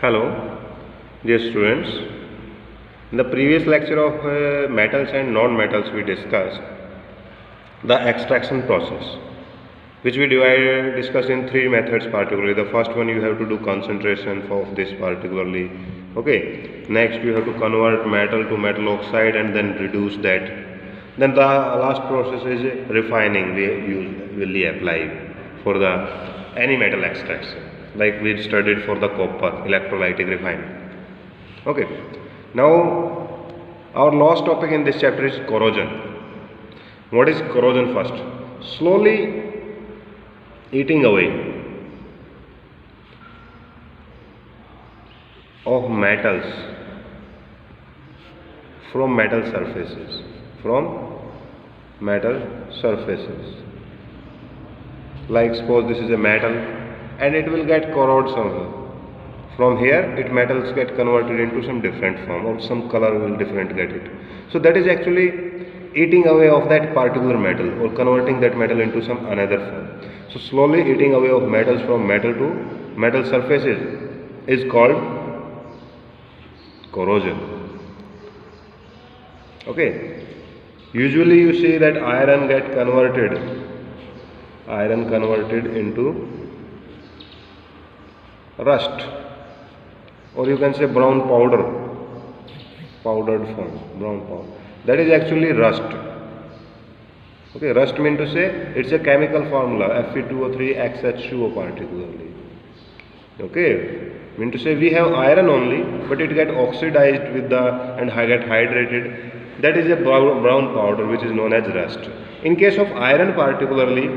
Hello, dear students. In the previous lecture of metals and non-metals, we discussed the extraction process, which we discussed in three methods particularly. The first one, you have to do concentration of this particularly. Okay. Next, you have to convert metal to metal oxide and then reduce that. Then the last process is refining. We usually apply for the any metal extraction, like we studied for the copper electrolytic refining. Okay. Now our last topic in this chapter is corrosion. What is corrosion first? Slowly eating away of metals from metal surfaces. Like suppose this is a metal and it will get corroded somewhere. From here metals get converted into some different form or some color will different get it. So that is actually eating away of that particular metal or converting that metal into some another form. So slowly eating away of metals from metal to metal surfaces is called corrosion. Okay. Usually you see that iron converted into rust, or you can say brown powdered form, brown powder. That is actually rust. Okay, rust means to say it's a chemical formula, Fe2O3XH2O particularly. Okay, mean to say we have iron only, but it get oxidized with and get hydrated. That is a brown powder which is known as rust. In case of iron particularly,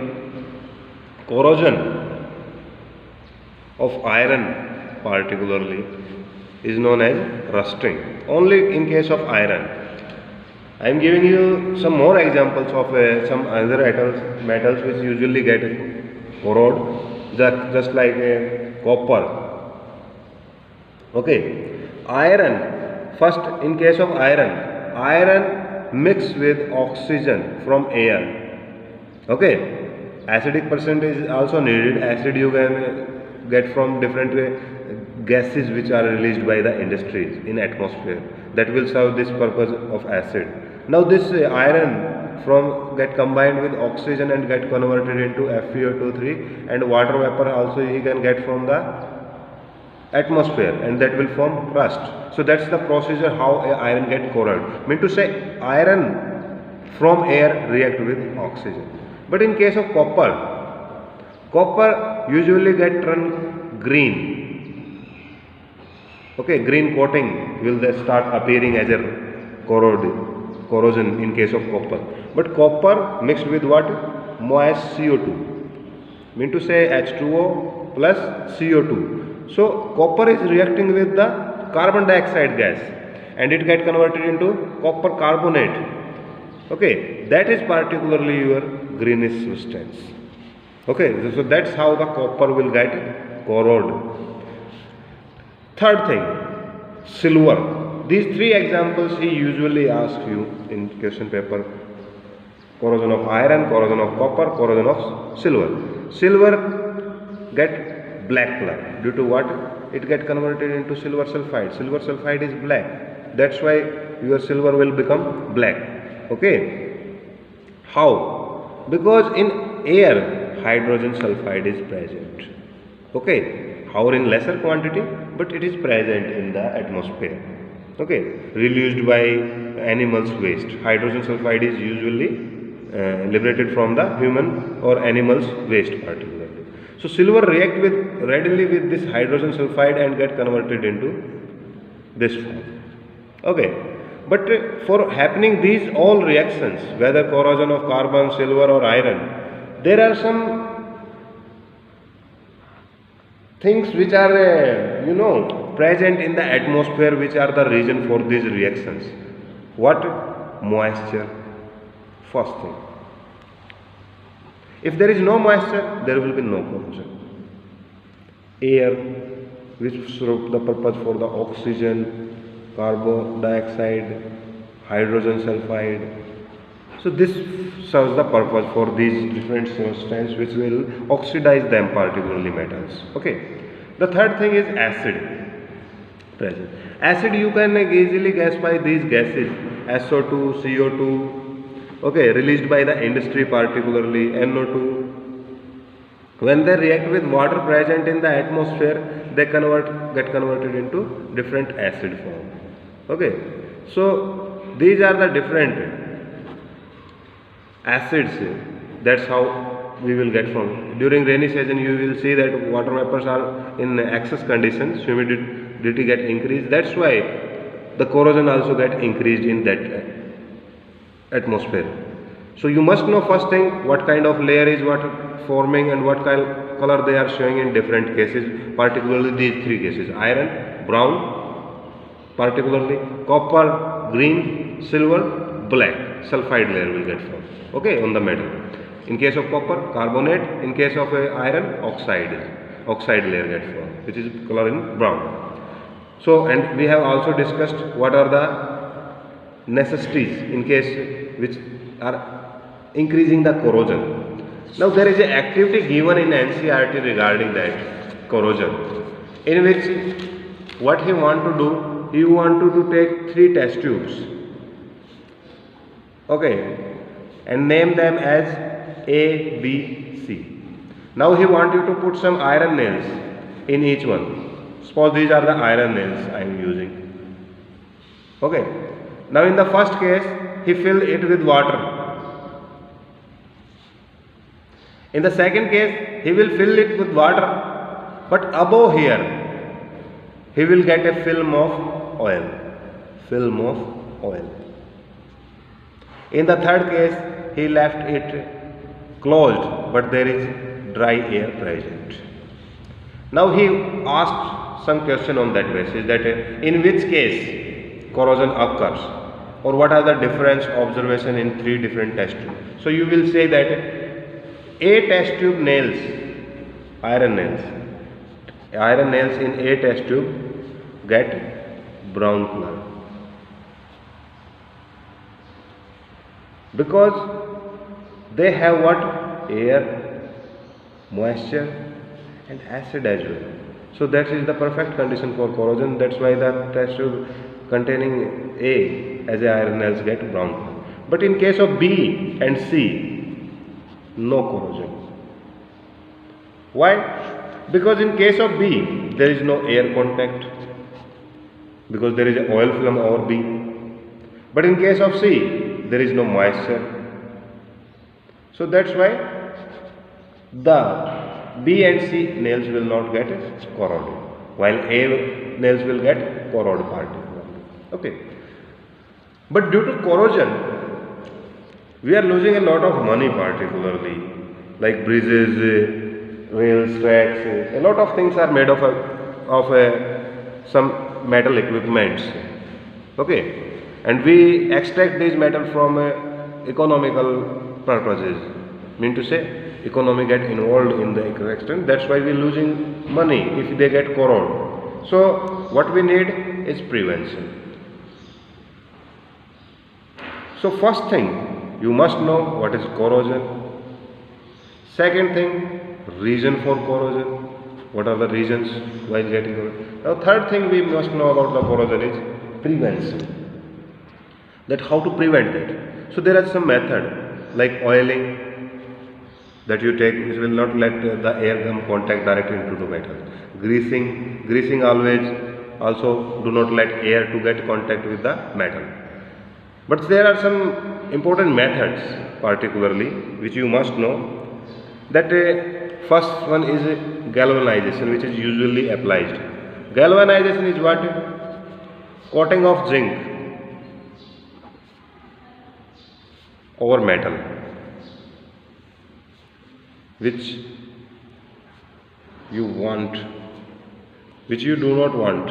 corrosion of iron particularly is known as rusting. Only in case of iron. I am giving you some more examples of some other metals which usually get corroded, just like copper. Okay, iron. First, in case of iron mixed with oxygen from air. Okay, acidic percent is also needed. Acid you can get from different gases which are released by the industries in atmosphere. That will serve this purpose of acid. Now this iron get combined with oxygen and get converted into FeO2 and water vapor also you can get from the atmosphere, and that will form rust. So that's the procedure how iron get corroded. Mean to say iron from air react with oxygen. But in case of copper usually get turned green. Okay, green coating will start appearing as a corrosion in case of copper. But copper mixed with what? Moist CO2. Mean to say H2O plus CO2. So copper is reacting with the carbon dioxide gas and it get converted into copper carbonate. Okay, that is particularly your greenish substance. Okay, so that's how the copper will get corroded. Third thing, silver. These three examples he usually asks you in question paper: corrosion of iron, corrosion of copper, corrosion of silver. Silver get black color due to what? It get converted into silver sulfide. Silver sulfide is black. That's why your silver will become black. Okay. How? Because in air hydrogen sulfide is present. Okay. However in lesser quantity, but it is present in the atmosphere. Okay. Released by animals waste. Hydrogen sulfide is usually liberated from the human or animals waste particularly. So silver react readily with this hydrogen sulfide and get converted into this form. Okay. But for happening these all reactions, whether corrosion of carbon, silver or iron, there are some things which are present in the atmosphere which are the reason for these reactions. What? Moisture. First thing. If there is no moisture, there will be no corrosion. Air, which serves the purpose for the oxygen, carbon dioxide, hydrogen sulfide. So this serves the purpose for these different substances which will oxidize them, particularly metals. Okay. The third thing is acid. present. Acid you can easily guess by these gases, SO2, CO2, okay, released by the industry, particularly NO2. When they react with water present in the atmosphere, they get converted into different acid form. Okay, so these are the different acids. That's how we will get from. During rainy season, you will see that water vapors are in excess conditions, humidity get increased. That's why the corrosion also get increased in that atmosphere. So you must know first thing what kind of layer is what forming and what kind of color they are showing in different cases, particularly these three cases: iron, brown, particularly copper, green, silver, black. Sulfide layer will get formed, okay, on the metal. In case of copper, carbonate. In case of iron, oxide layer get formed, which is color in brown. So, and we have also discussed what are the necessities in case which are increasing the corrosion. Now there is an activity given in NCERT regarding that corrosion, in which what he want to do, he wanted to take 3 test tubes, okay, and name them as A, B, C. Now he want you to put some iron nails in each one. Suppose these are the iron nails I am using. Okay. Now in the first case, he fill it with water. In the second case, he will fill it with water, but above here, he will get a film of oil. Film of oil. In the third case, he left it closed, but there is dry air present. Now he asked some question on that basis, that in which case corrosion occurs, or what are the difference observation in 3 different test tubes. So you will say that A test tube nails, iron nails in A test tube get brown color, because they have what? Air, moisture and acid as well. So that is the perfect condition for corrosion. That's why the test tube containing A as a iron nails get brown color. But in case of B and C, no corrosion. Why? Because in case of B, there is no air contact, because there is an oil film over B. But in case of C, there is no moisture. So that's why the B and C nails will not get corroded, while A nails will get corroded particularly. Okay. But due to corrosion, we are losing a lot of money, particularly like bridges, rails, tracks. A lot of things are made of some metal equipments. Okay, and we extract these metal from economical purposes. Mean to say, economy get involved in the extraction. That's why we are losing money if they get corroded. So what we need is prevention. So first thing, you must know what is corrosion. Second thing, reason for corrosion. What are the reasons while getting corrosion? Now third thing we must know about the corrosion is prevention. That how to prevent it. So there are some method like oiling that you take, which will not let the air come contact directly into the metal. Greasing always, also do not let air to get contact with the metal. But there are some important methods particularly which you must know. That first one is galvanization, which is usually applied. Galvanization is what? Coating of zinc over metal, which you do not want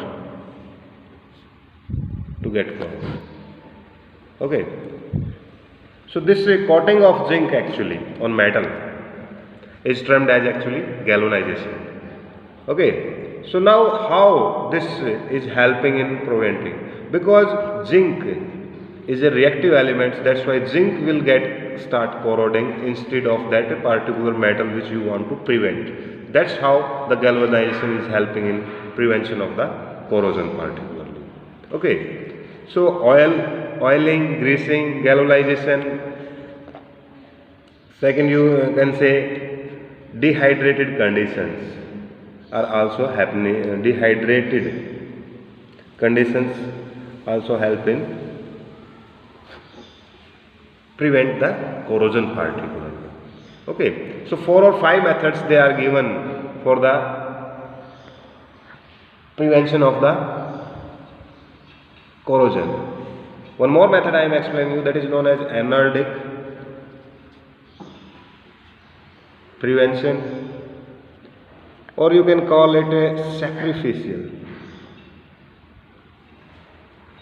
to get corroded. Okay, so this coating of zinc actually on metal is termed as actually galvanization. Okay, so now how this is helping in preventing? Because zinc is a reactive element, that's why zinc will start corroding instead of that particular metal which you want to prevent. That's how the galvanization is helping in prevention of the corrosion particularly. Okay, so oiling, greasing, galvanization. Second, you can say dehydrated conditions are also happening. Dehydrated conditions also help in prevent the corrosion particularly. Okay, so 4 or 5 methods they are given for the prevention of the corrosion. One more method I am explaining you, that is known as anodic prevention, or you can call it a sacrificial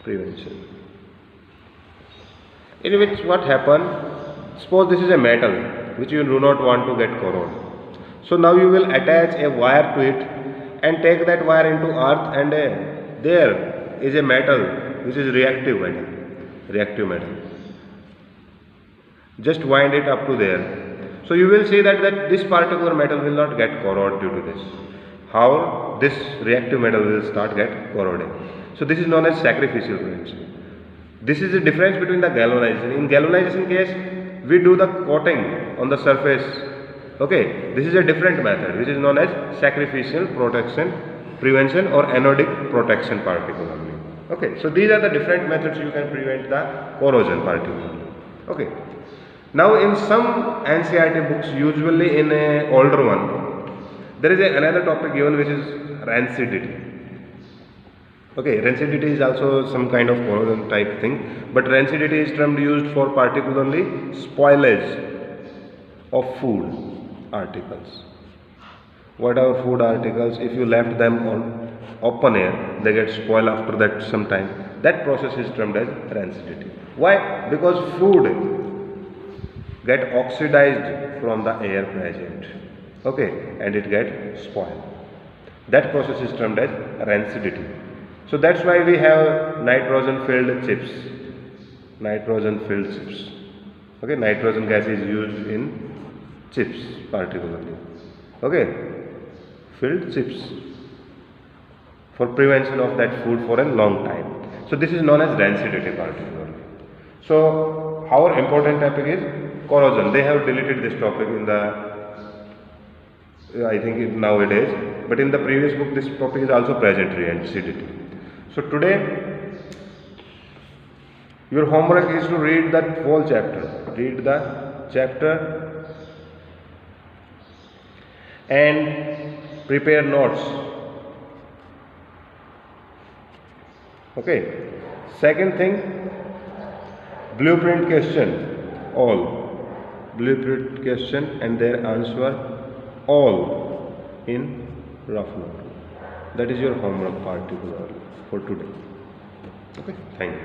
prevention, in which what happen, suppose this is a metal which you do not want to get corroded. So now you will attach a wire to it and take that wire into earth, and there is a metal which is reactive metal. Just wind it up to there. So you will see that this particular metal will not get corroded due to this. How this reactive metal will start get corroded. So this is known as sacrificial prevention. This is the difference between the galvanization. In galvanization case, we do the coating on the surface. Okay, this is a different method which is known as sacrificial protection prevention or anodic protection particularly. Okay, so these are the different methods you can prevent the corrosion particularly. Okay, now in some NCERT books, usually in a older one, there is another topic given which is rancidity. Okay, rancidity is also some kind of corrosion type thing, but rancidity is term used for particularly spoilage of food articles. Whatever food articles, if you left them on open air, they get spoiled after that some time. That process is termed as rancidity. Why? Because food get oxidized from the air present. Okay, and it get spoiled. That process is termed as rancidity. So that's why we have nitrogen filled chips. Okay, nitrogen gas is used in chips particularly. Okay, filled chips for prevention of that food for a long time. So this is known as rancidity particularly. So our important topic is corrosion. They have deleted this topic in the I think nowadays, but in the previous book this topic is also present, rancidity. So today your homework is to read that whole chapter. Read the chapter and prepare notes. Okay. Second thing, blueprint question, all. Blueprint question and their answer all in rough note. That is your homework particularly for today. Okay. Thank you.